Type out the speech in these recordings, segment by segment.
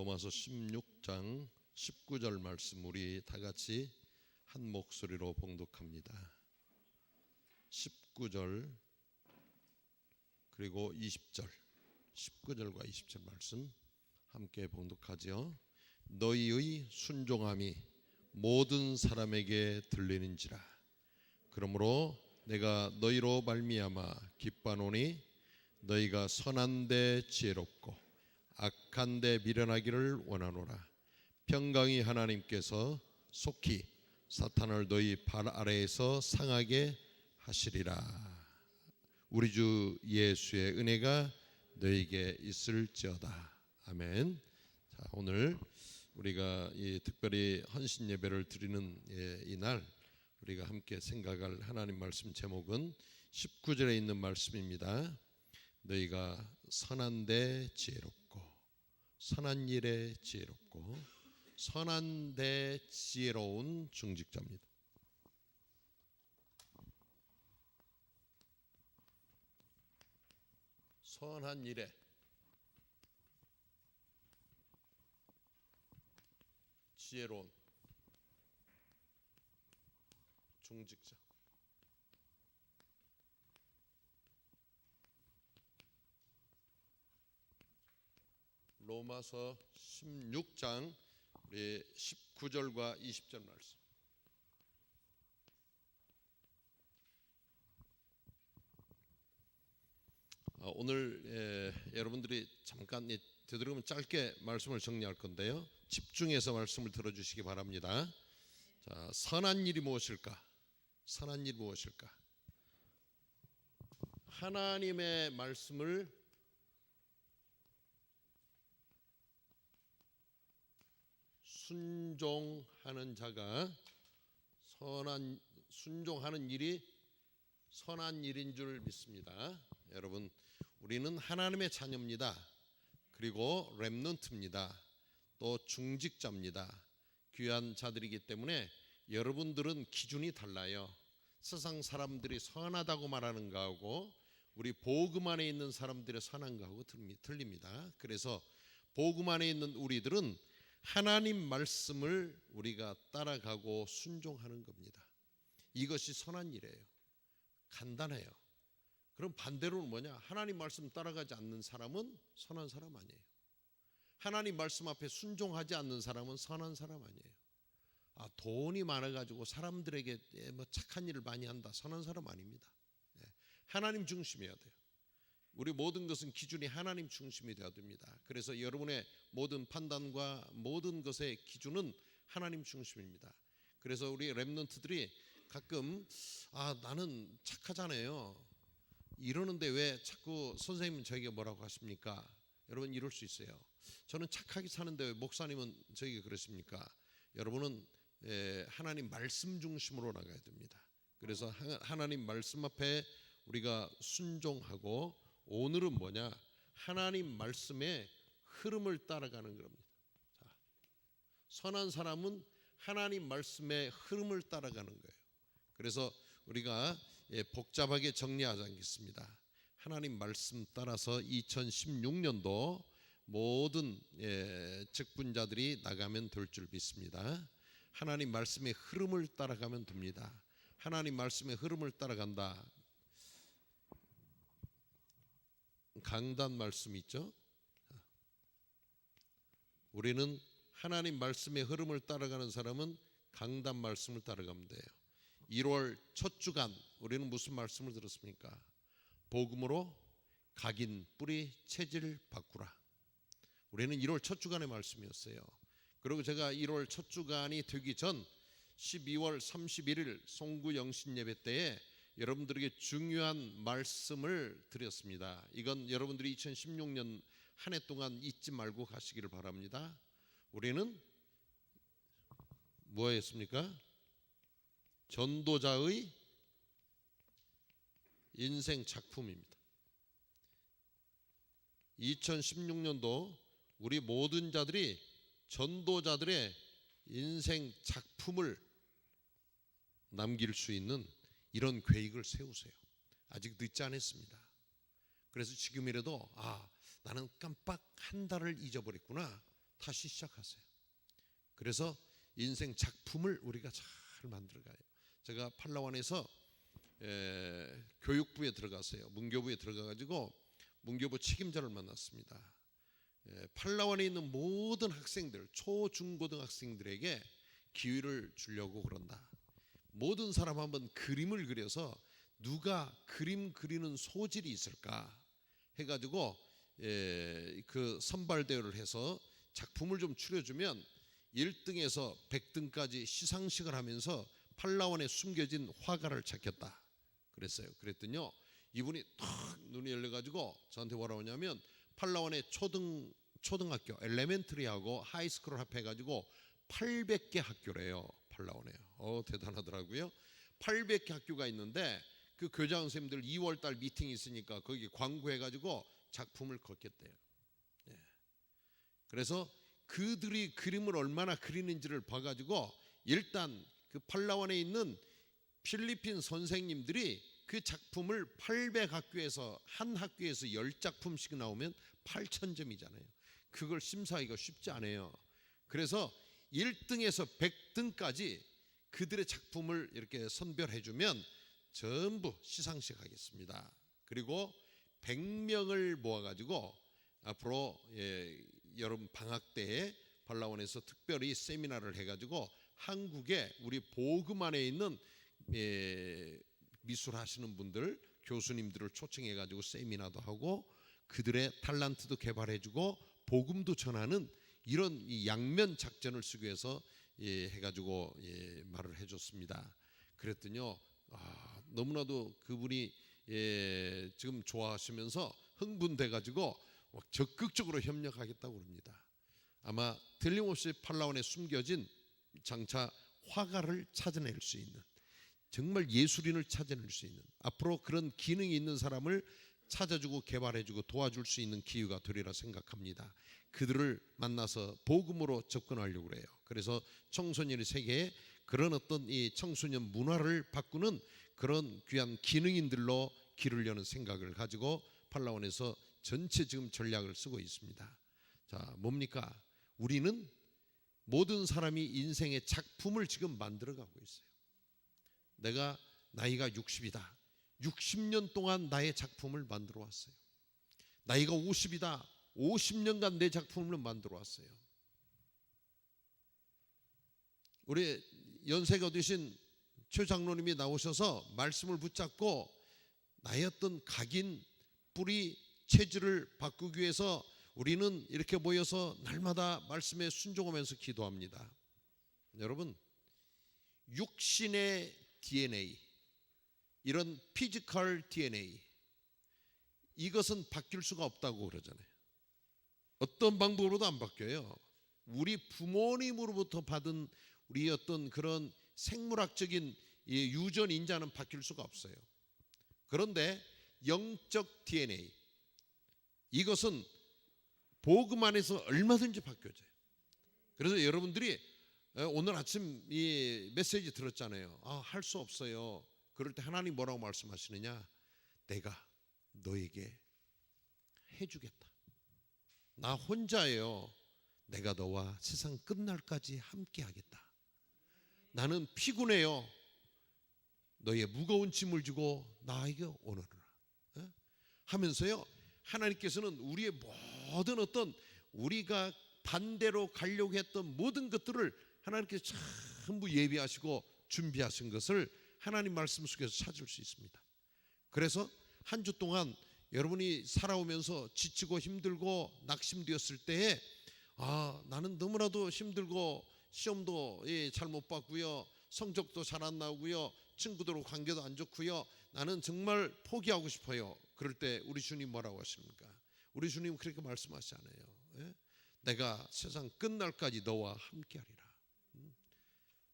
로마서 16장 19절 말씀 우리 다 같이 한 목소리로 봉독합니다. 19절 그리고 20절 19절과 20절 말씀 함께 봉독하죠. 너희의 순종함이 모든 사람에게 들리는지라. 그러므로 내가 너희로 말미암아 기뻐하노니 너희가 선한데 지혜롭고 악한데 미련하기를 원하노라. 평강이 하나님께서 속히 사탄을 너희 발 아래에서 상하게 하시리라. 우리 주 예수의 은혜가 너희에게 있을지어다. 아멘. 자, 오늘 우리가 특별히 헌신 예배를 드리는 이날 우리가 함께 생각할 하나님 말씀 제목은 19절에 있는 말씀입니다. 너희가 선한데 지혜롭고 선한 일에 지혜롭고 선한데 지혜로운 중직자입니다. 선한 일에 지혜로운 중직자. 로마서 16장 우리 19절과 20절 말씀. 오늘 여러분들이 잠깐 되도록이면 짧게 말씀을 정리할 건데요. 집중해서 말씀을 들어주시기 바랍니다. 자, 선한 일이 무엇일까? 선한 일이 무엇일까? 하나님의 말씀을 순종하는 자가 순종하는 일이 선한 일인 줄 믿습니다. 여러분, 우리는 하나님의 자녀입니다. 그리고 렘넌트입니다. 또 중직자입니다. 귀한 자들이기 때문에 여러분들은 기준이 달라요. 세상 사람들이 선하다고 말하는 거하고 우리 복음 안에 있는 사람들의 선한 거하고 틀립니다. 그래서 복음 안에 있는 우리들은 하나님 말씀을 우리가 따라가고 순종하는 겁니다. 이것이 선한 일이에요. 간단해요. 그럼 반대로는 뭐냐? 하나님 말씀 따라가지 않는 사람은 선한 사람 아니에요. 하나님 말씀 앞에 순종하지 않는 사람은 선한 사람 아니에요. 돈이 많아가지고 사람들에게 착한 일을 많이 한다, 선한 사람 아닙니다. 하나님 중심이어야 돼요. 우리 모든 것은 기준이 하나님 중심이 되어야 됩니다. 그래서 여러분의 모든 판단과 모든 것의 기준은 하나님 중심입니다. 그래서 우리 렘넌트들이 가끔 나는 착하잖아요 이러는데 왜 자꾸 선생님은 저에게 뭐라고 하십니까? 여러분 이럴 수 있어요. 저는 착하게 사는데 왜 목사님은 저에게 그러십니까? 여러분은 하나님 말씀 중심으로 나가야 됩니다. 그래서 하나님 말씀 앞에 우리가 순종하고 오늘은 뭐냐? 하나님 말씀의 흐름을 따라가는 겁니다. 자, 선한 사람은 하나님 말씀의 흐름을 따라가는 거예요. 그래서 우리가 복잡하게 정리하지 않겠습니다. 하나님 말씀 따라서 2016년도 모든 직분자들이 나가면 될 줄 믿습니다. 하나님 말씀의 흐름을 따라가면 됩니다. 하나님 말씀의 흐름을 따라간다. 강단 말씀 있죠? 우리는 하나님 말씀의 흐름을 따라가는 사람은 강단 말씀을 따라가면 돼요. 1월 첫 주간 우리는 무슨 말씀을 들었습니까? 복음으로 각인 뿌리 체질 바꾸라. 우리는 1월 첫 주간의 말씀이었어요. 그리고 제가 1월 첫 주간이 되기 전 12월 31일 송구 영신 예배 때에 여러분들에게 중요한 말씀을 드렸습니다. 이건 여러분들이 2016년 한 해 동안 잊지 말고 가시기를 바랍니다. 우리는 뭐였습니까? 전도자의 인생 작품입니다. 2016년도 우리 모든 자들이 전도자들의 인생 작품을 남길 수 있는 이런 계획을 세우세요. 아직 늦지 않았습니다. 그래서 지금이라도 나는 깜빡 한 달을 잊어버렸구나. 다시 시작하세요. 그래서 인생 작품을 우리가 잘 만들어가요. 제가 팔라완에서 교육부에 들어갔어요. 문교부에 들어가가지고 문교부 책임자를 만났습니다. 팔라완에 있는 모든 학생들, 초, 중, 고등학생들에게 기회를 주려고 그런다. 모든 사람 한번 그림을 그려서 누가 그림 그리는 소질이 있을까 해가지고 그 선발대회를 해서 작품을 좀 추려주면 1등에서 100등까지 시상식을 하면서 팔라완에 숨겨진 화가를 찾겠다 그랬어요. 그랬더니요, 이분이 탁 눈이 열려가지고 저한테 뭐라고 하냐면, 팔라완의 초등학교 엘레멘터리하고 하이스쿨을 합해가지고 800개 학교래요. 팔라완에. 대단하더라고요. 800개 학교가 있는데 그 교장 선생님들 2월달 미팅이 있으니까 거기 광고해가지고 작품을 걷겠대요. 그래서 그들이 그림을 얼마나 그리는지를 봐가지고 일단 그 팔라완에 있는 필리핀 선생님들이 그 작품을 800학교에서 한 학교에서 10작품씩 나오면 8,000점이잖아요. 그걸 심사하기가 쉽지 않아요. 그래서 1등에서 100등까지 그들의 작품을 이렇게 선별해주면 전부 시상식 하겠습니다. 그리고 100명을 모아가지고 앞으로 여름 방학 때에 팔라완에서 특별히 세미나를 해가지고 한국에 우리 보그만에 있는 미술 하시는 분들, 교수님들을 초청해가지고 세미나도 하고 그들의 탤런트도 개발해주고 복음도 전하는 이런 이 양면 작전을 쓰기 위해서 해가지고 말을 해줬습니다. 그랬더니요, 너무나도 그분이 지금 좋아하시면서 흥분돼가지고 적극적으로 협력하겠다고 그럽니다. 아마 틀림없이 팔라완에 숨겨진 장차 화가를 찾아낼 수 있는, 정말 예술인을 찾아낼 수 있는, 앞으로 그런 기능이 있는 사람을 찾아주고 개발해주고 도와줄 수 있는 기회가 되리라 생각합니다. 그들을 만나서 복음으로 접근하려고 그래요. 그래서 청소년의 세계에 그런 어떤 이 청소년 문화를 바꾸는 그런 귀한 기능인들로 길을 여는 생각을 가지고 팔라완에서 전체 지금 전략을 쓰고 있습니다. 자, 뭡니까? 우리는 모든 사람이 인생의 작품을 지금 만들어가고 있어요. 내가 나이가 60이다. 60년 동안 나의 작품을 만들어 왔어요. 나이가 50이다. 50년간 내 작품을 만들어 왔어요. 우리 연세가 되신 최 장로님이 나오셔서 말씀을 붙잡고 나의 어떤 각인, 뿌리, 체질을 바꾸기 위해서 우리는 이렇게 모여서 날마다 말씀에 순종하면서 기도합니다. 여러분, 육신의 DNA, 이런 피지컬 DNA, 이것은 바뀔 수가 없다고 그러잖아요. 어떤 방법으로도 안 바뀌어요. 우리 부모님으로부터 받은 우리 어떤 그런 생물학적인 유전 인자는 바뀔 수가 없어요. 그런데 영적 DNA, 이것은 복음 안에서 얼마든지 바뀌어져요. 그래서 여러분들이 오늘 아침 이 메시지 들었잖아요. 할 수 없어요. 그럴 때 하나님 뭐라고 말씀하시느냐? 내가 너에게 해주겠다. 나 혼자예요. 내가 너와 세상 끝날까지 함께 하겠다. 나는 피곤해요. 너의 무거운 짐을 주고 나에게 오너라 하면서요, 하나님께서는 우리의 모든 어떤 우리가 반대로 가려고 했던 모든 것들을 하나님께서 전부 예비하시고 준비하신 것을 하나님 말씀 속에서 찾을 수 있습니다. 그래서 한 주 동안 여러분이 살아오면서 지치고 힘들고 낙심되었을 때에 나는 너무나도 힘들고 시험도 잘 못 봤고요, 성적도 잘 안 나오고요, 친구들하고 관계도 안 좋고요, 나는 정말 포기하고 싶어요. 그럴 때 우리 주님 뭐라고 하십니까? 우리 주님 그렇게 말씀하시잖아요. 내가 세상 끝날까지 너와 함께하리라.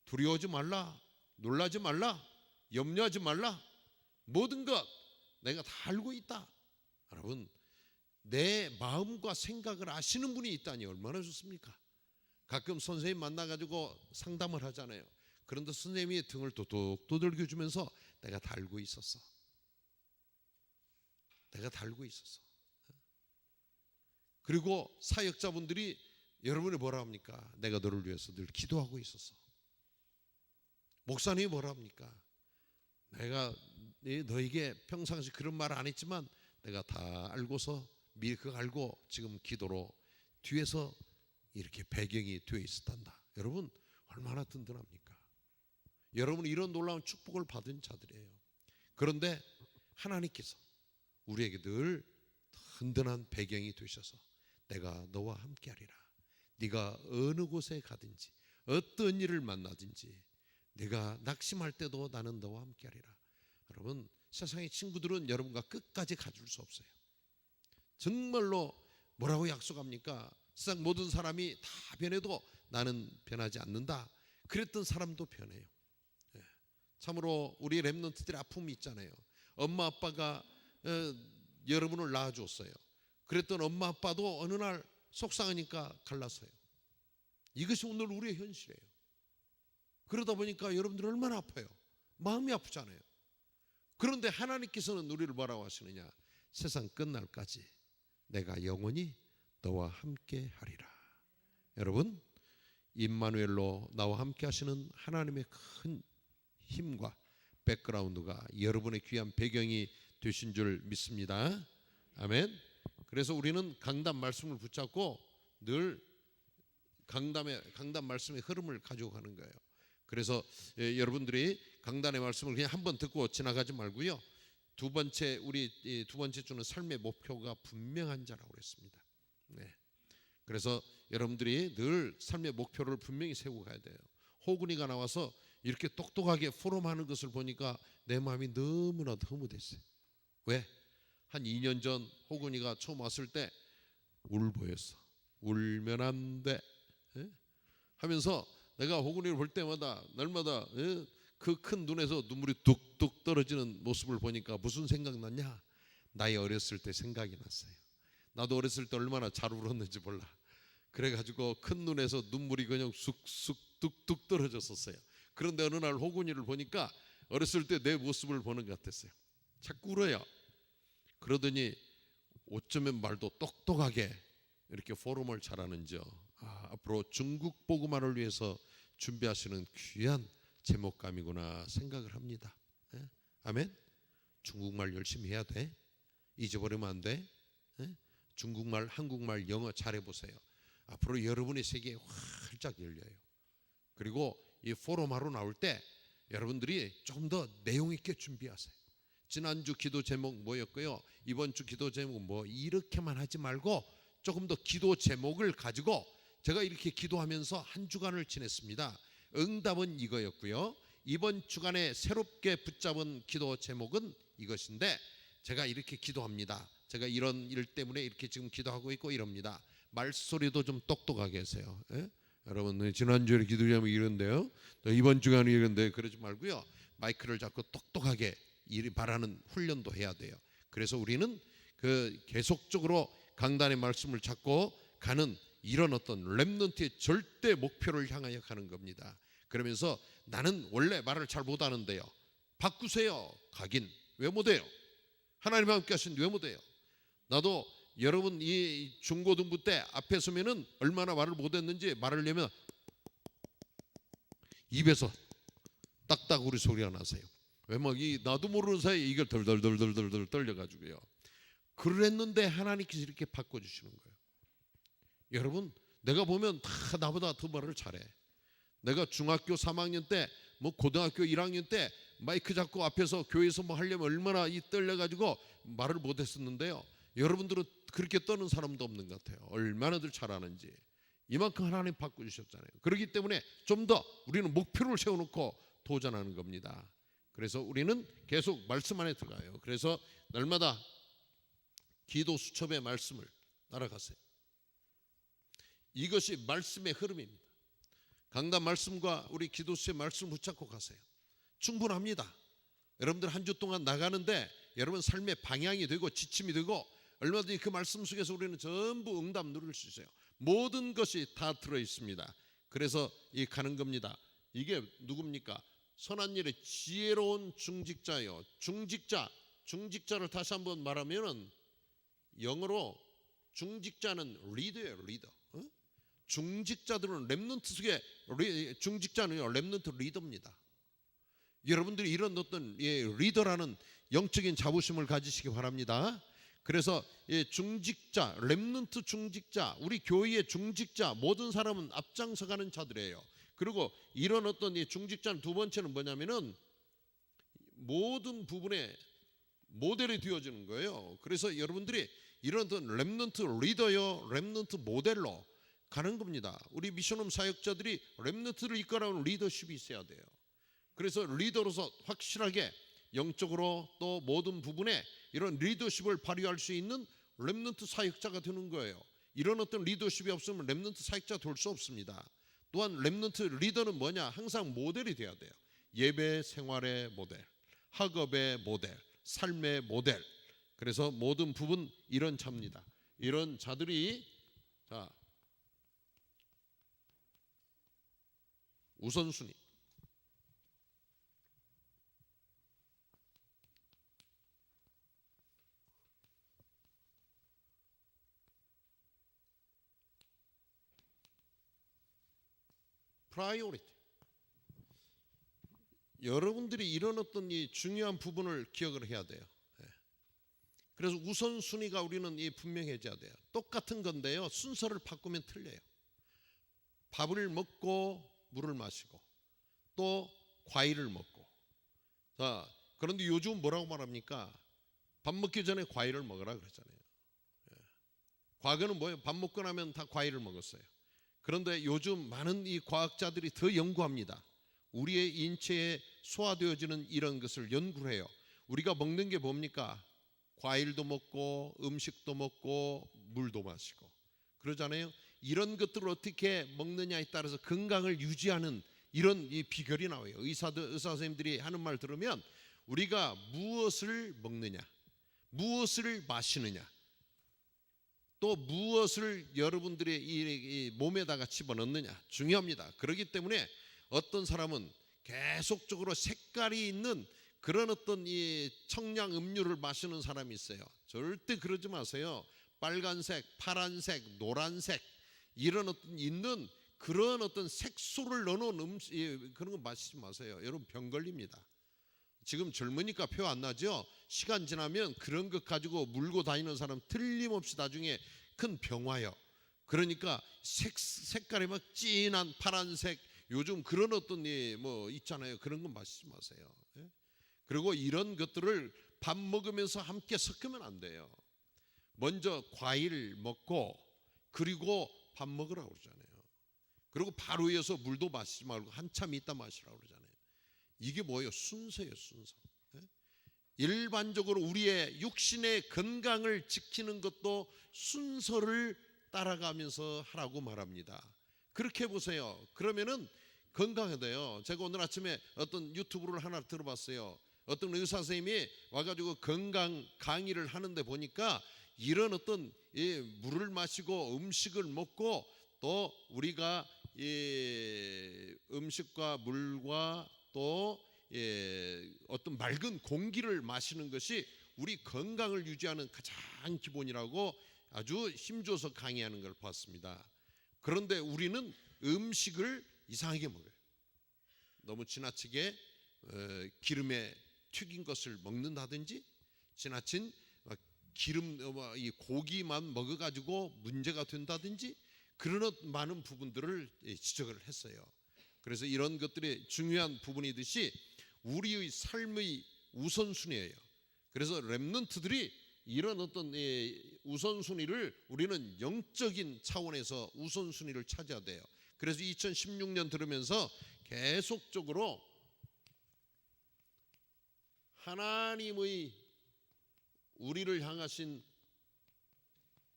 두려워하지 말라, 놀라지 말라, 염려하지 말라. 모든 것 내가 다 알고 있다. 여러분, 내 마음과 생각을 아시는 분이 있다니 얼마나 좋습니까? 가끔 선생님 만나가지고 상담을 하잖아요. 그런데 선생님이 등을 도둑 두들겨주면서 내가 다 알고 있었어. 내가 다 알고 있었어. 그리고 사역자분들이 여러분이 뭐라 합니까? 내가 너를 위해서 늘 기도하고 있었어. 목사님이 뭐라 합니까? 내가 너에게 평상시 그런 말 안 했지만 내가 다 알고서 미리 그거 알고 지금 기도로 뒤에서 이렇게 배경이 되어 있었단다. 여러분 얼마나 든든합니까? 여러분은 이런 놀라운 축복을 받은 자들이에요. 그런데 하나님께서 우리에게 늘 든든한 배경이 되셔서 내가 너와 함께하리라. 네가 어느 곳에 가든지 어떤 일을 만나든지 네가 낙심할 때도 나는 너와 함께하리라. 여러분 세상의 친구들은 여러분과 끝까지 가줄 수 없어요. 정말로 뭐라고 약속합니까? 세상 모든 사람이 다 변해도 나는 변하지 않는다. 그랬던 사람도 변해요. 참으로 우리 렘넌트들의 아픔이 있잖아요. 엄마 아빠가 여러분을 낳아줬어요. 그랬던 엄마 아빠도 어느 날 속상하니까 갈라서요. 이것이 오늘 우리의 현실이에요. 그러다 보니까 여러분들 얼마나 아파요. 마음이 아프잖아요. 그런데 하나님께서는 우리를 뭐라고 하시느냐? 세상 끝날까지 내가 영원히 너와 함께 하리라. 여러분 임마누엘로 나와 함께 하시는 하나님의 큰 힘과 백그라운드가 여러분의 귀한 배경이 되신 줄 믿습니다. 아멘. 그래서 우리는 강단 말씀을 붙잡고 늘 강단 말씀의 흐름을 가지고 가는 거예요. 그래서 여러분들이 강단의 말씀을 그냥 한번 듣고 지나가지 말고요. 우리 두 번째 주는 삶의 목표가 분명한 자라고 그랬습니다. 네. 그래서 여러분들이 늘 삶의 목표를 분명히 세우고 가야 돼요. 호군이가 나와서 이렇게 똑똑하게 포럼하는 것을 보니까 내 마음이 너무나도 허무됐어요. 왜? 한 2년 전 호군이가 처음 왔을 때 울보였어. 울면 안 돼 하면서 내가 호군이를 볼 때마다 날마다 그 큰 눈에서 눈물이 뚝뚝 떨어지는 모습을 보니까 무슨 생각 났냐? 나의 어렸을 때 생각이 났어요. 나도 어렸을 때 얼마나 잘 울었는지 몰라. 그래가지고 큰 눈에서 눈물이 그냥 쑥쑥 뚝뚝 떨어졌었어요. 그런데 어느 날 호군이를 보니까 어렸을 때 내 모습을 보는 것 같았어요. 자꾸 울어요. 그러더니 어쩌면 말도 똑똑하게 이렇게 포럼을 잘하는지요. 앞으로 중국 복음화를 위해서 준비하시는 귀한 제목감이구나 생각을 합니다. 아멘. 중국말 열심히 해야 돼. 잊어버리면 안 돼. 중국말, 한국말, 영어 잘해보세요. 앞으로 여러분의 세계에 활짝 열려요. 그리고 이 포럼하러 나올 때 여러분들이 좀 더 내용 있게 준비하세요. 지난주 기도 제목 뭐였고요? 이번 주 기도 제목 뭐 이렇게만 하지 말고 조금 더 기도 제목을 가지고 제가 이렇게 기도하면서 한 주간을 지냈습니다. 응답은 이거였고요. 이번 주간에 새롭게 붙잡은 기도 제목은 이것인데 제가 이렇게 기도합니다. 제가 이런 일 때문에 이렇게 지금 기도하고 있고 이럽니다. 말소리도 좀 똑똑하게 하세요. 여러분 지난주에 기도 제목이 이런데요. 또 이번 주간에 이런데 그러지 말고요. 마이크를 잡고 똑똑하게 말하는 훈련도 해야 돼요. 그래서 우리는 그 계속적으로 강단의 말씀을 잡고 가는 이런 어떤 렘넌트의 절대 목표를 향하여 가는 겁니다. 그러면서 나는 원래 말을 잘 못하는데요. 바꾸세요. 가긴 왜 못해요? 하나님 함께 하신데 왜 못해요? 나도 여러분 이 중고등부 때 앞에 서면은 얼마나 말을 못했는지 말을 내면 입에서 딱딱우리 소리가 나세요. 왜 막 나도 모르는 사이에 이걸 덜덜덜덜덜 떨려가지고요. 그랬는데 하나님께서 이렇게 바꿔주시는 거예요. 여러분 내가 보면 다 나보다 더 말을 잘해. 내가 중학교 3학년 때 뭐 고등학교 1학년 때 마이크 잡고 앞에서 교회에서 뭐 하려면 얼마나 떨려가지고 말을 못했었는데요. 여러분들은 그렇게 떠는 사람도 없는 것 같아요. 얼마나들 잘하는지. 이만큼 하나님 바꿔주셨잖아요. 그렇기 때문에 좀 더 우리는 목표를 세워놓고 도전하는 겁니다. 그래서 우리는 계속 말씀 안에 들어가요. 그래서 날마다 기도 수첩의 말씀을 따라가세요. 이것이 말씀의 흐름입니다. 강단 말씀과 우리 기도 수첩의 말씀을 붙잡고 가세요. 충분합니다. 여러분들 한 주 동안 나가는데 여러분 삶의 방향이 되고 지침이 되고 얼마든지 그 말씀 속에서 우리는 전부 응답 누릴 수 있어요. 모든 것이 다 들어있습니다. 그래서 이 가는 겁니다. 이게 누굽니까? 선한 일에 지혜로운 중직자요. 중직자를 다시 한번 말하면은 영어로 중직자는 리더예요. 리더. 중직자들은 렘넌트 속에 중직자는요 렘넌트 리더입니다. 여러분들이 이런 어떤 리더라는 영적인 자부심을 가지시기 바랍니다. 그래서 중직자, 렘넌트 중직자, 우리 교회의 중직자 모든 사람은 앞장서가는 자들이에요. 그리고 이런 어떤 중직자는 두 번째는 뭐냐면은 모든 부분에 모델이 되어주는 거예요. 그래서 여러분들이 이런 어떤 렘넌트 리더요, 렘넌트 모델로 가는 겁니다. 우리 미션홈 사역자들이 렘넌트를 이끌어가는 리더십이 있어야 돼요. 그래서 리더로서 확실하게 영적으로 또 모든 부분에 이런 리더십을 발휘할 수 있는 렘넌트 사역자가 되는 거예요. 이런 어떤 리더십이 없으면 렘넌트 사역자 될 수 없습니다. 또한 렘넌트 리더는 뭐냐? 항상 모델이 돼야 돼요. 예배 생활의 모델, 학업의 모델, 삶의 모델. 그래서 모든 부분 이런 자입니다. 이런 자들이 우선순위. 프라이오리티. 여러분들이 이런 어떤 이 중요한 부분을 기억을 해야 돼요. 그래서 우선순위가 우리는 분명해져야 돼요. 똑같은 건데요, 순서를 바꾸면 틀려요. 밥을 먹고 물을 마시고 또 과일을 먹고. 자, 그런데 요즘 뭐라고 말합니까? 밥 먹기 전에 과일을 먹으라 그러잖아요. 과거는 뭐예요? 밥 먹고 나면 다 과일을 먹었어요. 그런데 요즘 많은 이 과학자들이 더 연구합니다. 우리의 인체에 소화되어지는 이런 것을 연구를 해요. 우리가 먹는 게 뭡니까? 과일도 먹고 음식도 먹고 물도 마시고 그러잖아요. 이런 것들을 어떻게 먹느냐에 따라서 건강을 유지하는 이런 이 비결이 나와요. 의사 선생님들이 하는 말 들으면 우리가 무엇을 먹느냐, 무엇을 마시느냐, 또 무엇을 여러분들의 이 몸에다가 집어넣느냐 중요합니다. 그렇기 때문에 어떤 사람은 계속적으로 색깔이 있는 그런 어떤 이 청량 음료를 마시는 사람이 있어요. 절대 그러지 마세요. 빨간색, 파란색, 노란색 이런 어떤 있는 그런 어떤 색소를 넣어놓은 음식 그런 거 마시지 마세요. 여러분 병 걸립니다. 지금 젊으니까 표 안 나죠? 시간 지나면 그런 것 가지고 물고 다니는 사람 틀림없이 나중에 큰 병 와요. 그러니까 색깔이 막 진한 파란색 요즘 그런 어떤 뭐 있잖아요. 그런 거 마시지 마세요. 그리고 이런 것들을 밥 먹으면서 함께 섞으면 안 돼요. 먼저 과일 먹고 그리고 밥 먹으라고 그러잖아요. 그리고 바로 이어서 물도 마시지 말고 한참 있다 마시라고 그러잖아요. 이게 뭐예요? 순서예요, 순서. 일반적으로 우리의 육신의 건강을 지키는 것도 순서를 따라가면서 하라고 말합니다. 그렇게 해보세요. 그러면은 건강해져요. 제가 오늘 아침에 어떤 유튜브를 하나 들어봤어요. 어떤 의사 선생님이 와가지고 건강 강의를 하는데 보니까 이런 어떤 물을 마시고 음식을 먹고 또 우리가 음식과 물과 또 어떤 맑은 공기를 마시는 것이 우리 건강을 유지하는 가장 기본이라고 아주 힘줘서 강의하는 걸 봤습니다. 그런데 우리는 음식을 이상하게 먹어요. 너무 지나치게 기름에 튀긴 것을 먹는다든지 지나친 기름 이 고기만 먹어가지고 문제가 된다든지 그런 많은 부분들을 지적을 했어요. 그래서 이런 것들이 중요한 부분이듯이 우리의 삶의 우선순위예요. 그래서 렘넌트들이 이런 어떤 우선순위를 우리는 영적인 차원에서 우선순위를 찾아야 돼요. 그래서 2016년 들으면서 계속적으로 하나님의 우리를 향하신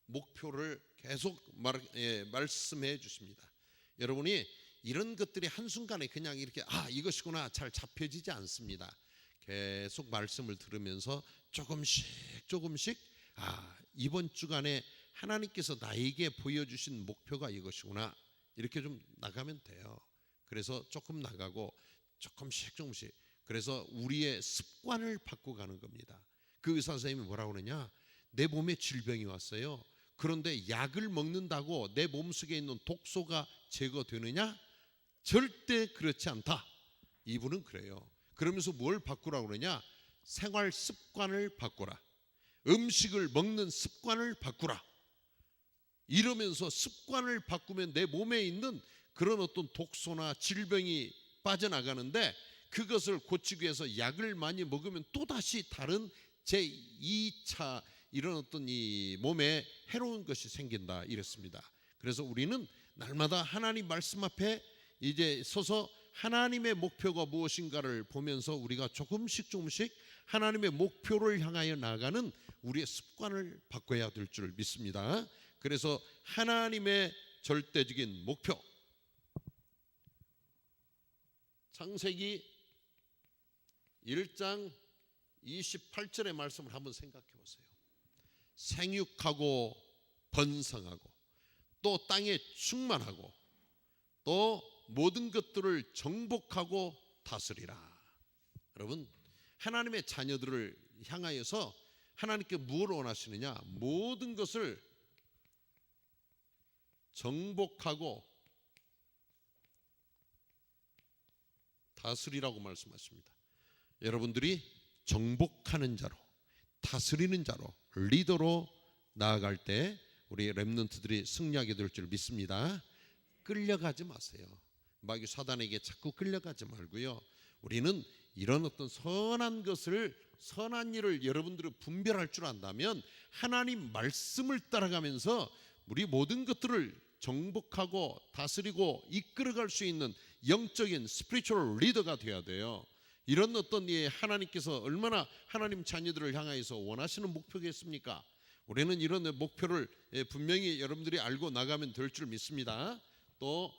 목표를 계속 말씀해 주십니다. 여러분이 이런 것들이 한순간에 그냥 이렇게 이것이구나 잘 잡혀지지 않습니다. 계속 말씀을 들으면서 조금씩 이번 주간에 하나님께서 나에게 보여주신 목표가 이것이구나 이렇게 좀 나가면 돼요. 그래서 조금 나가고 조금씩 그래서 우리의 습관을 바꿔가는 겁니다. 그 의사 선생님이 뭐라고 그러냐, 내 몸에 질병이 왔어요. 그런데 약을 먹는다고 내 몸속에 있는 독소가 제거되느냐? 절대 그렇지 않다. 이분은 그래요. 그러면서 뭘 바꾸라고 그러냐? 생활 습관을 바꾸라. 음식을 먹는 습관을 바꾸라. 이러면서 습관을 바꾸면 내 몸에 있는 그런 어떤 독소나 질병이 빠져나가는데, 그것을 고치기 위해서 약을 많이 먹으면 또다시 다른 제2차 이런 어떤 이 몸에 해로운 것이 생긴다 이랬습니다. 그래서 우리는 날마다 하나님 말씀 앞에 이제 서서 하나님의 목표가 무엇인가를 보면서 우리가 조금씩 하나님의 목표를 향하여 나아가는 우리의 습관을 바꿔야 될 줄 믿습니다. 그래서 하나님의 절대적인 목표, 창세기 1장 28절의 말씀을 한번 생각해 보세요. 생육하고 번성하고 또 땅에 충만하고 또 모든 것들을 정복하고 다스리라. 여러분, 하나님의 자녀들을 향하여서 하나님께 무엇을 원하시느냐? 모든 것을 정복하고 다스리라고 말씀하십니다. 여러분들이 정복하는 자로, 다스리는 자로, 리더로 나아갈 때 우리 렘넌트들이 승리하게 될 줄 믿습니다. 끌려가지 마세요. 마귀 사단에게 자꾸 끌려가지 말고요. 우리는 이런 어떤 선한 것을, 선한 일을 여러분들이 분별할 줄 안다면 하나님 말씀을 따라가면서 우리 모든 것들을 정복하고 다스리고 이끌어갈 수 있는 영적인 스피리추얼 리더가 되어야 돼요. 이런 어떤 하나님께서 얼마나 하나님 자녀들을 향하여서 원하시는 목표겠습니까? 우리는 이런 목표를 분명히 여러분들이 알고 나가면 될 줄 믿습니다. 또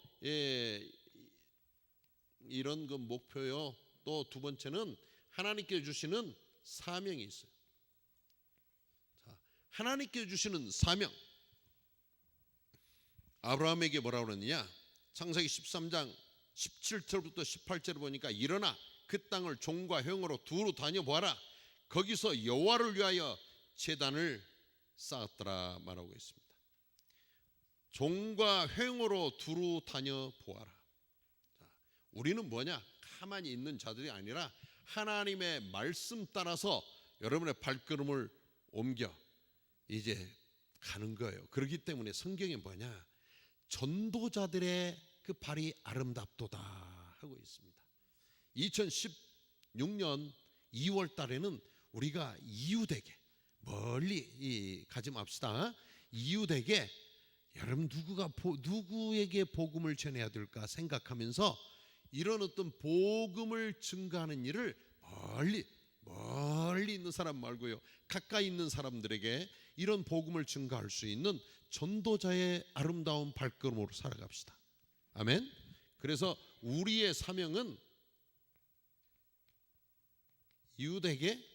이런 그 목표요. 또 두 번째는 하나님께 주시는 사명이 있어요. 자, 하나님께 주시는 사명. 아브라함에게 뭐라고 그러느냐? 창세기 13장 17절부터 18절을 보니까 일어나 그 땅을 종과 형으로 두루 다녀보아라. 거기서 여호와를 위하여 제단을 쌓았더라 말하고 있습니다. 종과 형으로 두루 다녀보아라. 우리는 뭐냐? 가만히 있는 자들이 아니라 하나님의 말씀 따라서 여러분의 발걸음을 옮겨 이제 가는 거예요. 그렇기 때문에 성경에 뭐냐? 전도자들의 그 발이 아름답도다 하고 있습니다. 2016년 2월 달에는 우리가 이웃에게, 멀리 가지 맙시다. 이웃에게, 여러분 누구에게 복음을 전해야 될까 생각하면서 이런 어떤 복음을 증거하는 일을 멀리 있는 사람 말고요, 가까이 있는 사람들에게 이런 복음을 증거할 수 있는 전도자의 아름다운 발걸음으로 살아갑시다. 아멘. 그래서 우리의 사명은 이웃에게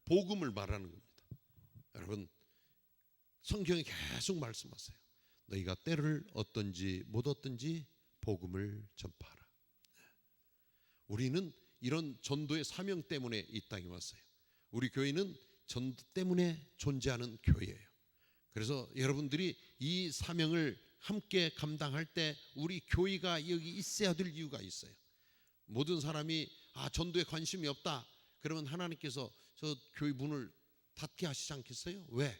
복음을 말하는 겁니다. 여러분, 성경이 계속 말씀하세요. 너희가 때를 얻든지 못 얻든지 복음을 전파하라. 우리는 이런 전도의 사명 때문에 이 땅에 왔어요. 우리 교회는 전도 때문에 존재하는 교회예요. 그래서 여러분들이 이 사명을 함께 감당할 때 우리 교회가 여기 있어야 될 이유가 있어요. 모든 사람이 전도에 관심이 없다 그러면 하나님께서 저 교회 문을 닫게 하시지 않겠어요? 왜?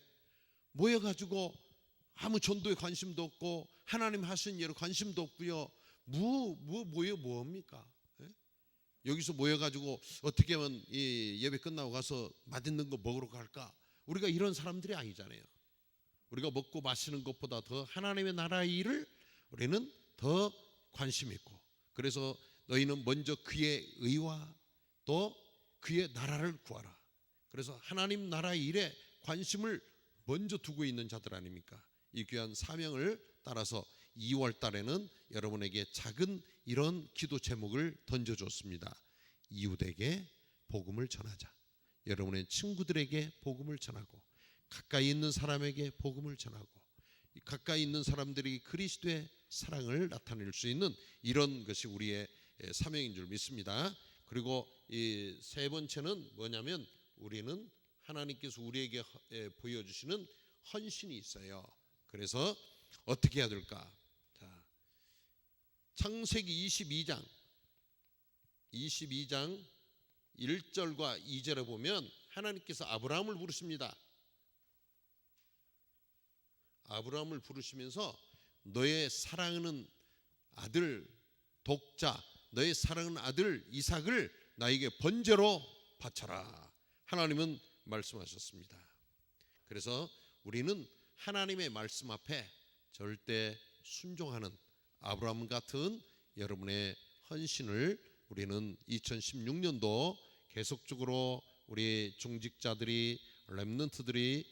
모여가지고 아무 전도에 관심도 없고 하나님 하신 일에 관심도 없고요. 뭐합니까? 여기서 모여가지고 어떻게 하면 이 예배 끝나고 가서 맛있는 거 먹으러 갈까? 우리가 이런 사람들이 아니잖아요. 우리가 먹고 마시는 것보다 더 하나님의 나라의 일을 우리는 더 관심 있고, 그래서 너희는 먼저 그의 의와 또 그의 나라를 구하라. 그래서 하나님 나라의 일에 관심을 먼저 두고 있는 자들 아닙니까? 이 귀한 사명을 따라서 2월 달에는 여러분에게 작은 이런 기도 제목을 던져줬습니다. 이웃에게 복음을 전하자. 여러분의 친구들에게 복음을 전하고, 가까이 있는 사람에게 복음을 전하고, 가까이 있는 사람들이 그리스도의 사랑을 나타낼 수 있는 이런 것이 우리의 사명인 줄 믿습니다. 그리고 이 세 번째는 뭐냐면 우리는 하나님께서 우리에게 보여주시는 헌신이 있어요. 그래서 어떻게 해야 될까? 자, 창세기 22장 1절과 2절에 보면 하나님께서 아브라함을 부르십니다. 아브라함을 부르시면서 너의 사랑하는 아들 독자, 너의 사랑하는 아들 이삭을 나에게 번제로 바쳐라. 하나님은 말씀하셨습니다. 그래서 우리는 하나님의 말씀 앞에 절대 순종하는 아브라함 같은 여러분의 헌신을 우리는 2016년도 계속적으로 우리 중직자들이 렘넌트들이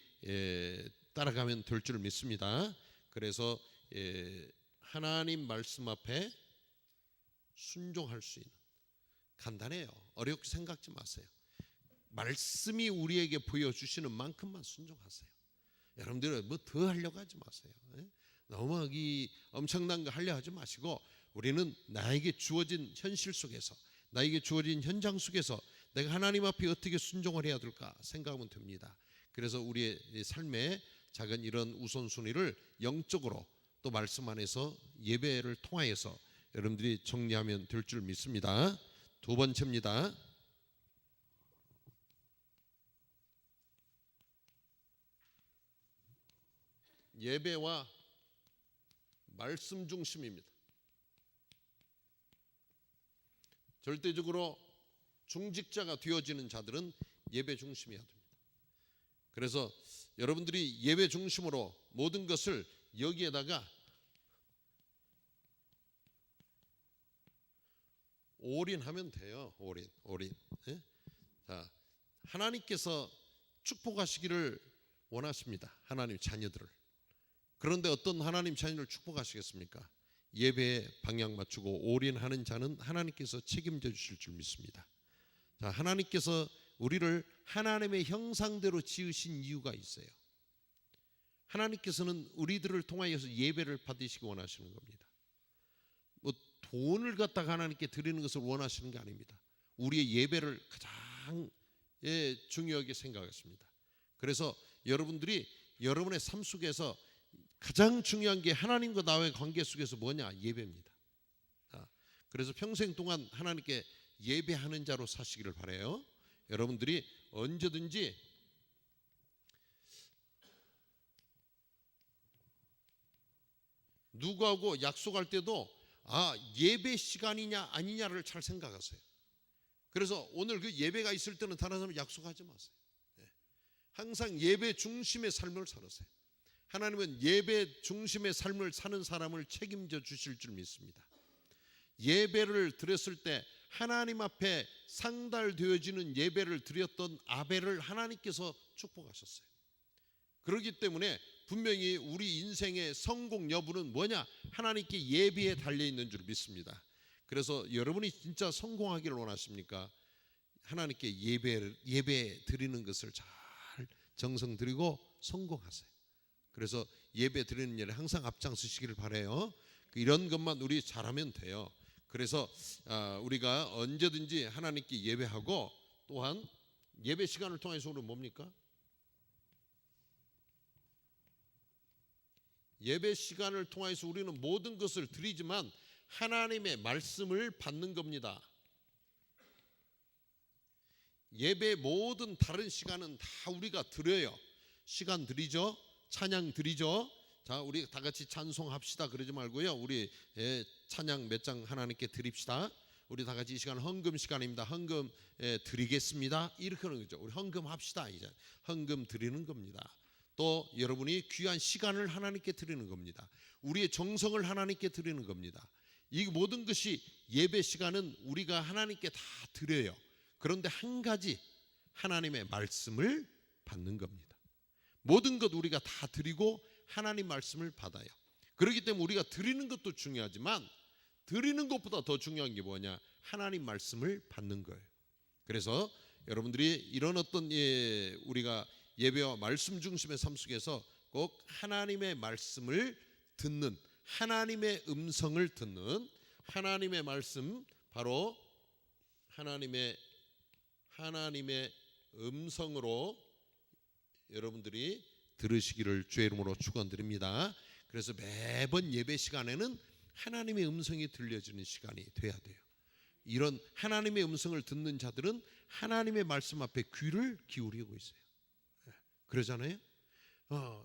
따라가면 될 줄 믿습니다. 그래서 하나님 말씀 앞에 순종할 수 있는, 간단해요. 어렵게 생각지 마세요. 말씀이 우리에게 보여주시는 만큼만 순종하세요. 여러분들은 뭐 더 하려고 하지 마세요. 너무 엄청난 거 하려 하지 마시고 우리는 나에게 주어진 현실 속에서, 나에게 주어진 현장 속에서 내가 하나님 앞에 어떻게 순종을 해야 될까 생각하면 됩니다. 그래서 우리의 삶의 작은 이런 우선순위를 영적으로 또 말씀 안에서 예배를 통하여서 여러분들이 정리하면 될 줄 믿습니다. 두 번째입니다. 예배와 말씀 중심입니다. 절대적으로 중직자가 되어지는 자들은 예배 중심이어야 됩니다. 그래서 여러분들이 예배 중심으로 모든 것을 여기에다가 올인하면 돼요. 올인. 예? 자, 하나님께서 축복하시기를 원하십니다. 하나님 자녀들을. 그런데 어떤 하나님 자녀를 축복하시겠습니까? 예배에 방향 맞추고 올인하는 자는 하나님께서 책임져 주실 줄 믿습니다. 자, 하나님께서 우리를 하나님의 형상대로 지으신 이유가 있어요. 하나님께서는 우리들을 통하여서 예배를 받으시기 원하시는 겁니다. 뭐 돈을 갖다가 하나님께 드리는 것을 원하시는 게 아닙니다. 우리의 예배를 가장 중요하게 생각했습니다. 그래서 여러분들이 여러분의 삶 속에서 가장 중요한 게 하나님과 나와의 관계 속에서 뭐냐? 예배입니다. 그래서 평생 동안 하나님께 예배하는 자로 사시기를 바라요. 여러분들이 언제든지 누구하고 약속할 때도 예배 시간이냐 아니냐를 잘 생각하세요. 그래서 오늘 그 예배가 있을 때는 다른 사람 약속하지 마세요. 항상 예배 중심의 삶을 살으세요. 하나님은 예배 중심의 삶을 사는 사람을 책임져 주실 줄 믿습니다. 예배를 드렸을 때 하나님 앞에 상달되어지는 예배를 드렸던 아벨을 하나님께서 축복하셨어요. 그렇기 때문에 분명히 우리 인생의 성공 여부는 뭐냐? 하나님께 예배에 달려있는 줄 믿습니다. 그래서 여러분이 진짜 성공하기를 원하십니까? 하나님께 예배 드리는 것을 잘 정성 드리고 성공하세요. 그래서 예배 드리는 일에 항상 앞장서시기를 바라요. 이런 것만 우리 잘하면 돼요. 그래서 우리가 언제든지 하나님께 예배하고, 또한 예배 시간을 통해서 우리는 뭡니까? 예배 시간을 통해서 우리는 모든 것을 드리지만 하나님의 말씀을 받는 겁니다. 예배 모든 다른 시간은 다 우리가 드려요. 시간 드리죠. 찬양 드리죠. 자, 우리 다 같이 찬송합시다 그러지 말고요. 우리 찬양 몇 장 하나님께 드립시다. 우리 다 같이 이 시간 헌금 시간입니다. 헌금 드리겠습니다. 이렇게 하는 거죠. 우리 헌금합시다. 이제 헌금 드리는 겁니다. 또 여러분이 귀한 시간을 하나님께 드리는 겁니다. 우리의 정성을 하나님께 드리는 겁니다. 이 모든 것이 예배 시간은 우리가 하나님께 다 드려요. 그런데 한 가지, 하나님의 말씀을 받는 겁니다. 모든 것 우리가 다 드리고 하나님 말씀을 받아요. 그렇기 때문에 우리가 드리는 것도 중요하지만 드리는 것보다 더 중요한 게 뭐냐? 하나님 말씀을 받는 거예요. 그래서 여러분들이 이런 어떤 우리가 예배와 말씀 중심의 삶 속에서 꼭 하나님의 말씀을 듣는, 하나님의 음성을 듣는, 하나님의 말씀, 바로 하나님의 음성으로 여러분들이 들으시기를 주의 이름으로 축원드립니다. 그래서 매번 예배 시간에는 하나님의 음성이 들려지는 시간이 돼야 돼요. 이런 하나님의 음성을 듣는 자들은 하나님의 말씀 앞에 귀를 기울이고 있어요. 그러잖아요.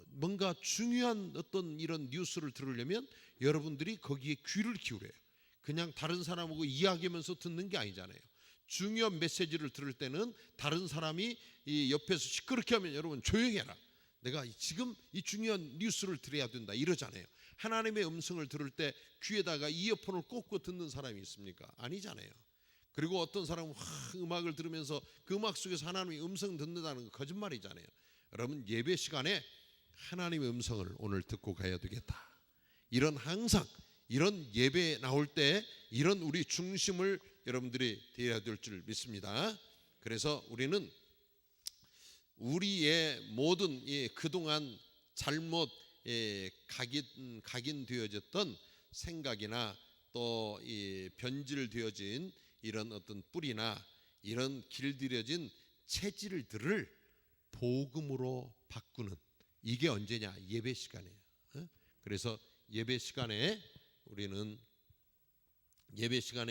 뭔가 중요한 어떤 이런 뉴스를 들으려면 여러분들이 거기에 귀를 기울여요. 그냥 다른 사람하고 이야기하면서 듣는 게 아니잖아요. 중요한 메시지를 들을 때는 다른 사람이 이 옆에서 시끄럽게 하면 여러분 조용히 해라, 내가 지금 이 중요한 뉴스를 들어야 된다 이러잖아요. 하나님의 음성을 들을 때 귀에다가 이어폰을 꽂고 듣는 사람이 있습니까? 아니잖아요. 그리고 어떤 사람은 음악을 들으면서 그 음악 속에서 하나님의 음성 듣는다는 거 거짓말이잖아요. 여러분 예배 시간에 하나님의 음성을 오늘 듣고 가야 되겠다. 항상 이런 예배에 나올 때 이런 우리 중심을 여러분들이 되어야 될 줄 믿습니다. 그래서 우리는 우리의 모든 그동안 잘못 각인되어졌던 생각이나 또 변질되어진 이런 어떤 뿌리나 이런 길들여진 체질들을 복음으로 바꾸는, 이게 언제냐? 예배 시간이에요. 그래서 예배 시간에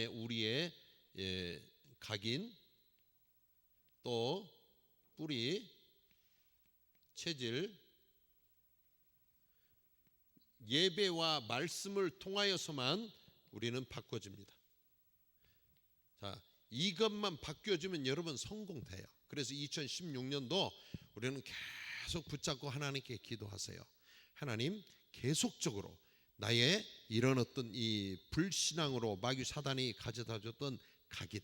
우리의 각인 또 뿌리 체질, 예배와 말씀을 통하여서만 우리는 바꿔집니다. 자, 이것만 바뀌어지면 여러분 성공돼요. 그래서 2016년도 우리는 계속 붙잡고 하나님께 기도하세요. 하나님, 계속적으로 나의 이런 어떤 이 불신앙으로 마귀 사단이 가져다 줬던 각인,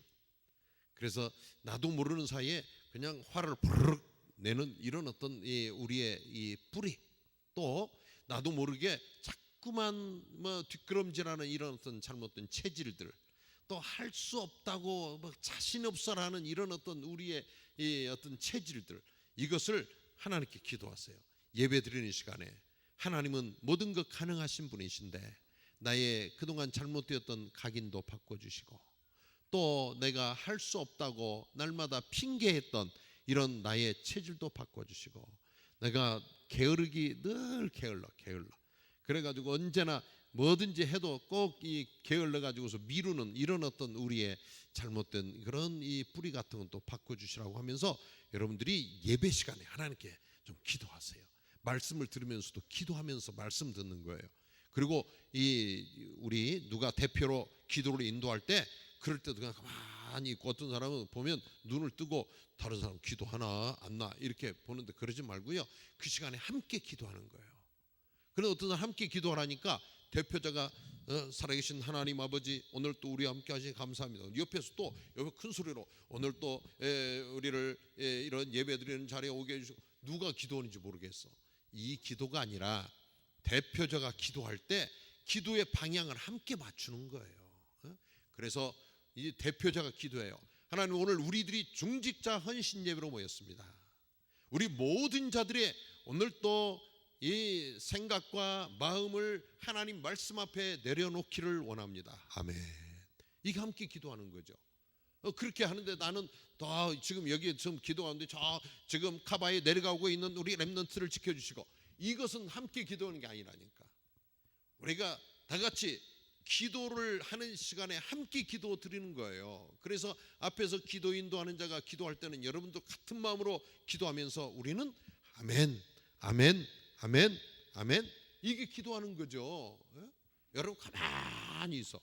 그래서 나도 모르는 사이에 그냥 화를 부르륵 내는 이런 어떤 우리의 이 뿌리, 또 나도 모르게 자꾸만 뒷걸음질하는 이런 어떤 잘못된 체질들, 또 할 수 없다고 자신 없어라는 이런 어떤 우리의 이 어떤 체질들, 이것을 하나님께 기도하세요. 예배드리는 시간에 하나님은 모든 것 가능하신 분이신데 나의 그동안 잘못되었던 각인도 바꿔주시고, 또 내가 할 수 없다고 날마다 핑계했던 이런 나의 체질도 바꿔주시고, 내가 게으르기 늘 게을러 그래가지고 언제나 뭐든지 해도 꼭 이 게을러 가지고서 미루는 이런 어떤 우리의 잘못된 그런 이 뿌리 같은 건 또 바꿔주시라고 하면서 여러분들이 예배 시간에 하나님께 좀 기도하세요. 말씀을 들으면서도 기도하면서 말씀 듣는 거예요. 그리고 우리 누가 대표로 기도를 인도할 때 그럴 때도 그냥 가만히 있고, 어떤 사람은 보면 눈을 뜨고 다른 사람 기도하나 안 나 이렇게 보는데 그러지 말고요, 그 시간에 함께 기도하는 거예요. 그런데 어떤 사람 함께 기도하라니까 대표자가 살아계신 하나님 아버지, 오늘 또 우리와 함께 하시니 감사합니다. 옆에서 또 큰 소리로 오늘 또 우리를 이런 예배 드리는 자리에 오게 해주시고, 누가 기도하는지 모르겠어. 이 기도가 아니라 대표자가 기도할 때 기도의 방향을 함께 맞추는 거예요. 그래서 이 대표자가 기도해요. 하나님, 오늘 우리들이 중직자 헌신 예배로 모였습니다. 우리 모든 자들의 오늘 또 이 생각과 마음을 하나님 말씀 앞에 내려놓기를 원합니다. 아멘. 이게 함께 기도하는 거죠. 그렇게 하는데 나는 다 지금 여기 지금 기도하는데 저 지금 카바에 내려가고 있는 우리 렘넌트를 지켜주시고, 이것은 함께 기도하는 게 아니라니까. 우리가 다 같이 기도를 하는 시간에 함께 기도 드리는 거예요. 그래서 앞에서 기도 인도하는 자가 기도할 때는 여러분도 같은 마음으로 기도하면서 우리는 아멘, 아멘, 아멘, 아멘, 이게 기도하는 거죠. 여러분 가만히 있어.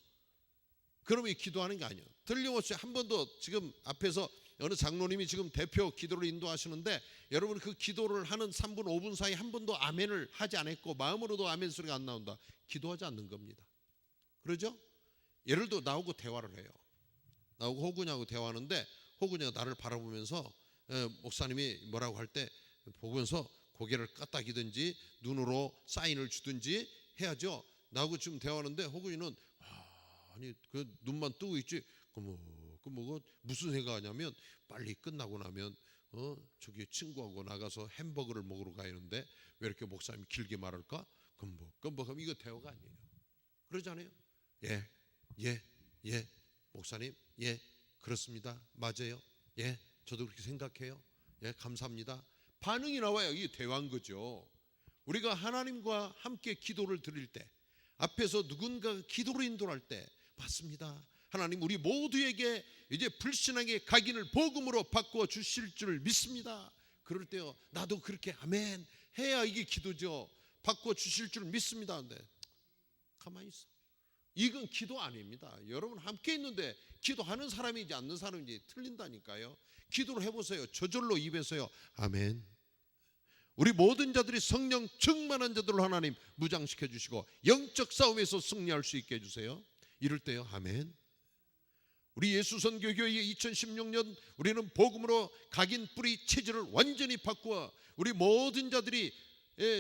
그러면 기도하는 게 아니에요. 틀림없이 한 번도 지금 앞에서 어느 장로님이 지금 대표 기도를 인도하시는데 여러분 그 기도를 하는 3분 5분 사이 한 번도 아멘을 하지 않았고 마음으로도 아멘 소리가 안 나온다. 기도하지 않는 겁니다. 그러죠? 예를 들어 나하고 대화를 해요. 나하고 호구냐고 대화하는데 호구냐가 나를 바라보면서 목사님이 뭐라고 할 때 보면서 고개를 까딱이든지 눈으로 사인을 주든지 해야죠. 나하고 지금 대화하는데 호구이는 아니 그 눈만 뜨고 있지. 뭐 무슨 생각하냐면 빨리 끝나고 나면 저기 친구하고 나가서 햄버거를 먹으러 가야하는데 왜 이렇게 목사님이 길게 말할까? 끔뻑하면 이거 대화가 아니에요. 그러잖아요. 예, 목사님, 예, 그렇습니다. 맞아요. 예, 저도 그렇게 생각해요. 예, 감사합니다. 반응이 나와야 이게 대화인 거죠. 우리가 하나님과 함께 기도를 드릴 때, 앞에서 누군가 기도를 인도할 때, 맞습니다. 하나님 우리 모두에게 이제 불신앙의 각인을 복음으로 바꾸어 주실 줄 믿습니다. 그럴 때요, 나도 그렇게 아멘 해야 이게 기도죠. 바꾸어 주실 줄 믿습니다. 근데 가만히 있어. 이건 기도 아닙니다. 여러분 함께 있는데 기도하는 사람이지 않는 사람인지 틀린다니까요. 기도를 해보세요. 저절로 입에서요, 아멘. 우리 모든 자들이 성령 충만한 자들로 하나님 무장시켜 주시고 영적 싸움에서 승리할 수 있게 해주세요. 이럴 때요, 아멘. 우리 예수선교교회의 2016년 우리는 복음으로 각인 뿌리 체질을 완전히 바꾸어 우리 모든 자들이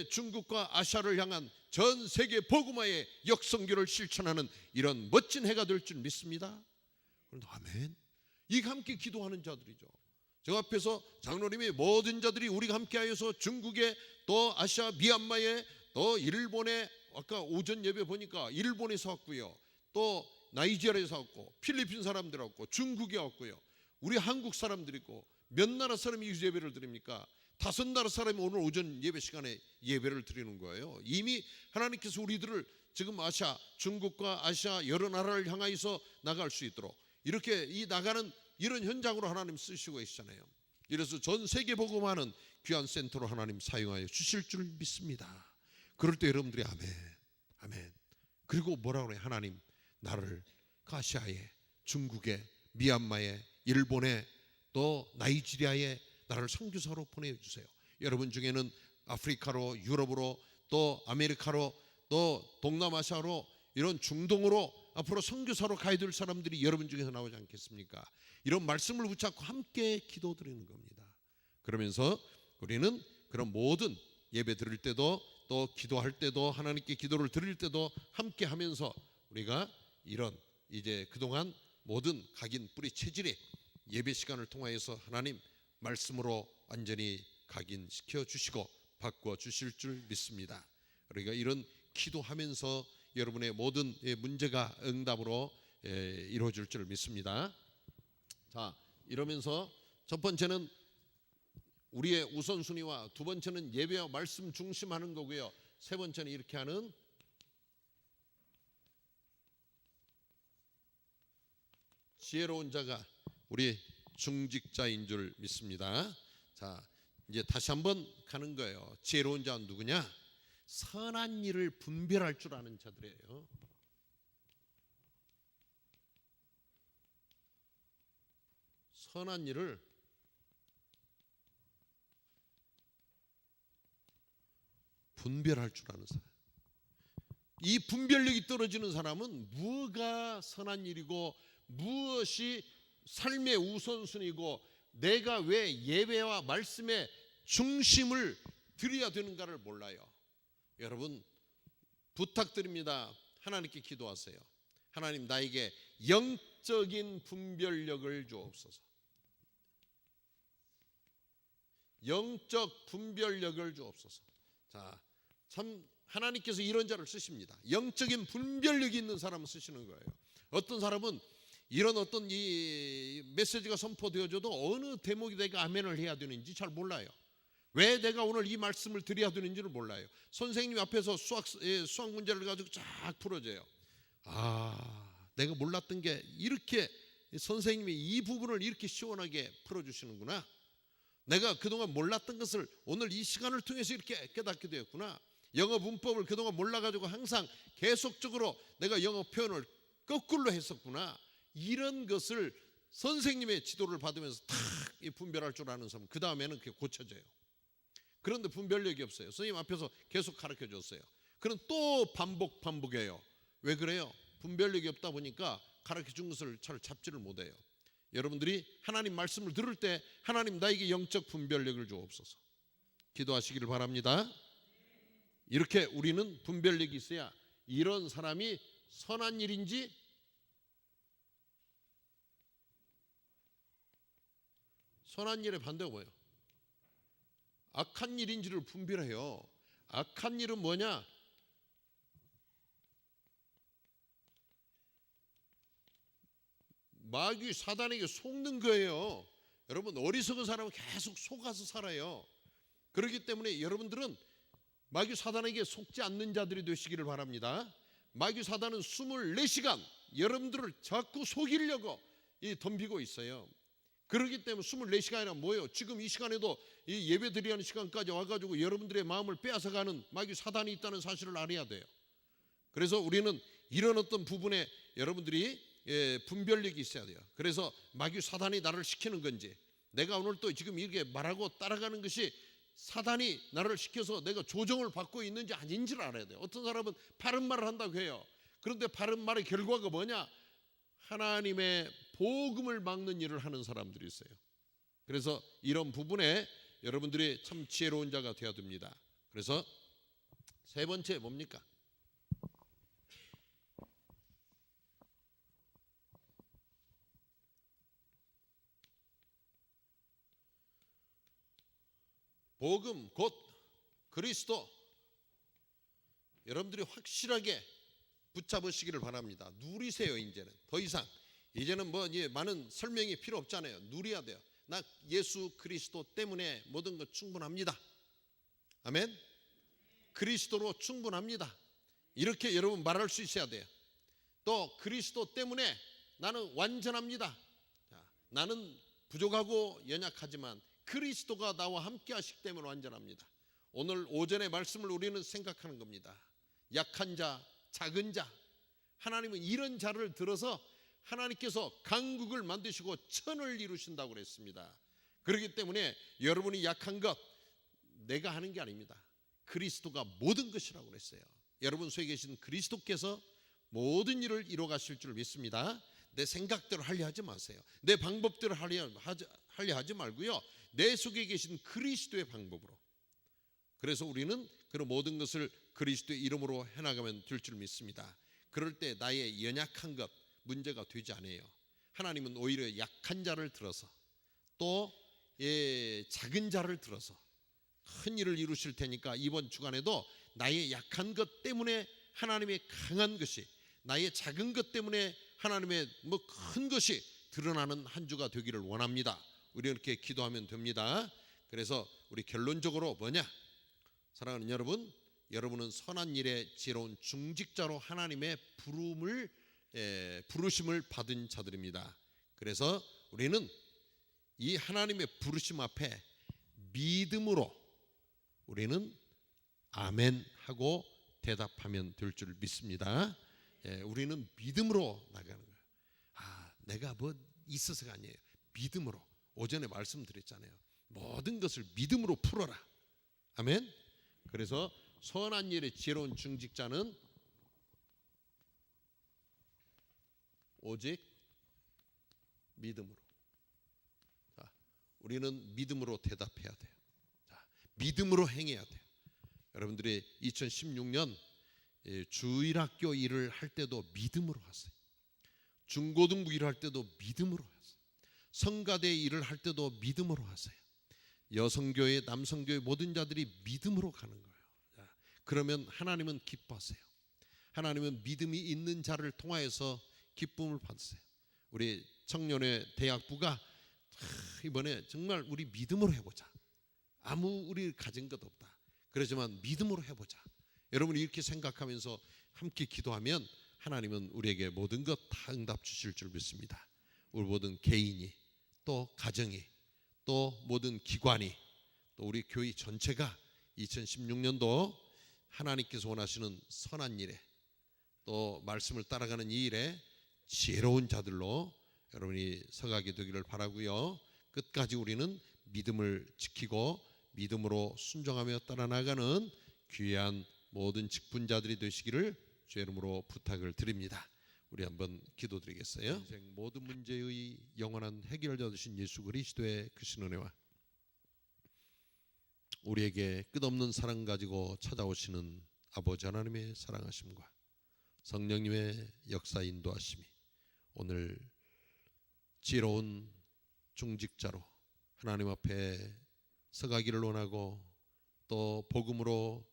중국과 아시아를 향한 전 세계 복음화의 역선교를 실천하는 이런 멋진 해가 될 줄 믿습니다. 아멘. 이 함께 기도하는 자들이죠. 저 앞에서 장로님이 모든 자들이 우리가 함께하여서 중국에 또 아시아 미얀마에 또 일본에 아까 오전 예배 보니까 일본에서 왔고요. 또 나이지리아에서 왔고 필리핀 사람들 왔고 중국에 왔고요. 우리 한국 사람들이 있고 몇 나라 사람이 이 예배를 드립니까? 5나라 사람이 오늘 오전 예배 시간에 예배를 드리는 거예요. 이미 하나님께서 우리들을 지금 아시아 중국과 아시아 여러 나라를 향하여서 나갈 수 있도록 이렇게 이 나가는 이런 현장으로 하나님 쓰시고 계시잖아요. 이래서 전 세계 복음하는 귀한 센터로 하나님 사용하여 주실 줄 믿습니다. 그럴 때 여러분들이 아멘, 아멘. 그리고 뭐라고 그래요? 하나님 나를 아시아에, 중국에, 미얀마에, 일본에 또 나이지리아에 나를 선교사로 보내주세요. 여러분 중에는 아프리카로, 유럽으로, 또 아메리카로, 또 동남아시아로, 이런 중동으로 앞으로 선교사로 가야 될 사람들이 여러분 중에서 나오지 않겠습니까? 이런 말씀을 붙잡고 함께 기도드리는 겁니다. 그러면서 우리는 그런 모든 예배 드릴 때도 또 기도할 때도 하나님께 기도를 드릴 때도 함께 하면서 우리가 이런 이제 그동안 모든 각인 뿌리 체질이 예배 시간을 통하여서 하나님 말씀으로 완전히 각인시켜 주시고 바꾸어 주실 줄 믿습니다. 우리가 이런 기도하면서 여러분의 모든 문제가 응답으로 이루어질 줄 믿습니다. 자, 이러면서 첫 번째는 우리의 우선순위와 두 번째는 예배와 말씀 중심하는 거고요. 세 번째는 이렇게 하는 지혜로운 자가 우리 중직자인 줄 믿습니다. 자, 이제 다시 한번 가는 거예요. 지혜로운 자는 누구냐? 선한 일을 분별할 줄 아는 자들이에요. 선한 일을 분별할 줄 아는 사람. 이 분별력이 떨어지는 사람은 무엇가 선한 일이고 무엇이 삶의 우선순위고 내가 왜 예배와 말씀의 중심을 드려야 되는가를 몰라요. 여러분 부탁드립니다. 하나님께 기도하세요. 하나님 나에게 영적인 분별력을 주옵소서. 영적 분별력을 주옵소서. 자, 참 하나님께서 이런 자를 쓰십니다. 영적인 분별력이 있는 사람을 쓰시는 거예요. 어떤 사람은 이런 어떤 이 메시지가 선포되어져도 어느 대목이 내가 아멘을 해야 되는지 잘 몰라요. 왜 내가 오늘 이 말씀을 드려야 되는지를 몰라요. 선생님 앞에서 수학 문제를 가지고 쫙 풀어줘요. 아, 내가 몰랐던 게 이렇게 선생님이 이 부분을 이렇게 시원하게 풀어주시는구나. 내가 그동안 몰랐던 것을 오늘 이 시간을 통해서 이렇게 깨닫게 되었구나. 영어 문법을 그동안 몰라가지고 항상 계속적으로 내가 영어 표현을 거꾸로 했었구나. 이런 것을 선생님의 지도를 받으면서 탁 분별할 줄 아는 사람, 그 다음에는 그게 고쳐져요. 그런데 분별력이 없어요. 선생님 앞에서 계속 가르쳐 줬어요. 그럼 또 반복해요. 왜 그래요? 분별력이 없다 보니까 가르쳐 준 것을 잘 잡지를 못해요. 여러분들이 하나님 말씀을 들을 때 하나님 나에게 영적 분별력을 주옵소서. 기도하시기를 바랍니다. 이렇게 우리는 분별력이 있어야 이런 사람이 선한 일인지 선한 일의 반대가 뭐예요? 악한 일인지를 분별해요. 악한 일은 뭐냐? 마귀 사단에게 속는 거예요. 여러분, 어리석은 사람은 계속 속아서 살아요. 그렇기 때문에 여러분들은 마귀 사단에게 속지 않는 자들이 되시기를 바랍니다. 마귀 사단은 24시간 여러분들을 자꾸 속이려고 덤비고 있어요. 그렇기 때문에 24시간이나 뭐예요? 지금 이 시간에도 이 예배 드리는 시간까지 와가지고 여러분들의 마음을 빼앗아가는 마귀 사단이 있다는 사실을 알아야 돼요. 그래서 우리는 이런 어떤 부분에 여러분들이 분별력이 있어야 돼요. 그래서 마귀 사단이 나를 시키는 건지, 내가 오늘 또 지금 이렇게 말하고 따라가는 것이 사단이 나를 시켜서 내가 조정을 받고 있는지 아닌지를 알아야 돼요. 어떤 사람은 바른 말을 한다고 해요. 그런데 바른 말의 결과가 뭐냐? 하나님의 복음을 막는 일을 하는 사람들이 있어요. 그래서 이런 부분에 여러분들이 참 지혜로운 자가 되어야 됩니다. 그래서 세 번째 뭡니까? 복음 곧 그리스도, 여러분들이 확실하게 붙잡으시기를 바랍니다. 누리세요. 이제는 뭐 많은 설명이 필요 없잖아요. 누려야 돼요. 나 예수 그리스도 때문에 모든 것 충분합니다. 아멘. 그리스도로 충분합니다. 이렇게 여러분 말할 수 있어야 돼요. 또 그리스도 때문에 나는 완전합니다. 나는 부족하고 연약하지만 그리스도가 나와 함께 하시기 때문에 완전합니다. 오늘 오전의 말씀을 우리는 생각하는 겁니다. 약한 자, 작은 자, 하나님은 이런 자를 들어서 하나님께서 강국을 만드시고 천을 이루신다고 그랬습니다. 그렇기 때문에 여러분이 약한 것 내가 하는 게 아닙니다. 그리스도가 모든 것이라고 그랬어요. 여러분 속에 계신 그리스도께서 모든 일을 이루어 가실 줄 믿습니다. 내 생각대로 하려 하지 마세요. 내 방법대로 하려 하지 말고요, 내 속에 계신 그리스도의 방법으로. 그래서 우리는 그런 모든 것을 그리스도의 이름으로 해나가면 될 줄 믿습니다. 그럴 때 나의 연약한 것 문제가 되지 않아요. 하나님은 오히려 약한 자를 들어서 또 작은 자를 들어서 큰 일을 이루실 테니까 이번 주간에도 나의 약한 것 때문에 하나님의 강한 것이, 나의 작은 것 때문에 하나님의 큰 것이 드러나는 한 주가 되기를 원합니다. 우리 이렇게 기도하면 됩니다. 그래서 우리 결론적으로 뭐냐? 사랑하는 여러분, 여러분은 선한 일에 지혜로운 중직자로 하나님의 부르심을 받은 자들입니다. 그래서 우리는 이 하나님의 부르심 앞에 믿음으로 우리는 아멘 하고 대답하면 될 줄 믿습니다. 우리는 믿음으로 나가는 거예요. 내가 뭐 있어서가 아니에요. 믿음으로. 오전에 말씀드렸잖아요. 모든 것을 믿음으로 풀어라. 아멘. 그래서 선한 일에 지혜로운 중직자는 오직 믿음으로. 우리는 믿음으로 대답해야 돼요. 믿음으로 행해야 돼요. 여러분들이 2016년 주일학교 일을 할 때도 믿음으로 하세요. 중고등부 일을 할 때도 믿음으로 하세요. 성가대 일을 할 때도 믿음으로 하세요. 여성교회, 남성교회 모든 자들이 믿음으로 가는 거예요. 그러면 하나님은 기뻐하세요. 하나님은 믿음이 있는 자를 통하여서 기쁨을 받으세요. 우리 청년회 대학부가 이번에 정말 우리 믿음으로 해보자. 아무 우리 가진 것 없다. 그렇지만 믿음으로 해보자. 여러분이 이렇게 생각하면서 함께 기도하면 하나님은 우리에게 모든 것 다 응답 주실 줄 믿습니다. 우리 모든 개인이, 또 가정이, 또 모든 기관이, 또 우리 교회 전체가 2016년도 하나님께서 원하시는 선한 일에, 또 말씀을 따라가는 이 일에 지혜로운 자들로 여러분이 서가게 되기를 바라고요. 끝까지 우리는 믿음을 지키고 믿음으로 순종하며 따라 나가는 귀한 모든 직분자들이 되시기를 주의 이름으로 부탁을 드립니다. 우리 한번 기도드리겠어요. 인생 모든 문제의 영원한 해결자 되신 예수 그리스도의 크신 은혜와 우리에게 끝없는 사랑 가지고 찾아오시는 아버지 하나님의 사랑하심과 성령님의 역사 인도하심이 오늘 지혜로운 중직자로 하나님 앞에 서가기를 원하고, 또 복음으로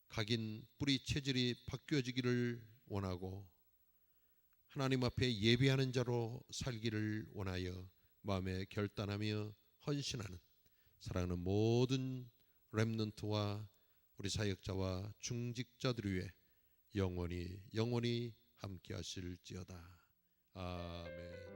각인 뿌리 체질이 바뀌어지기를 원하고, 하나님 앞에 예비하는 자로 살기를 원하여 마음에 결단하며 헌신하는 사랑하는 모든 렘넌트와 우리 사역자와 중직자들 위해 영원히 함께 하실지어다. 아멘.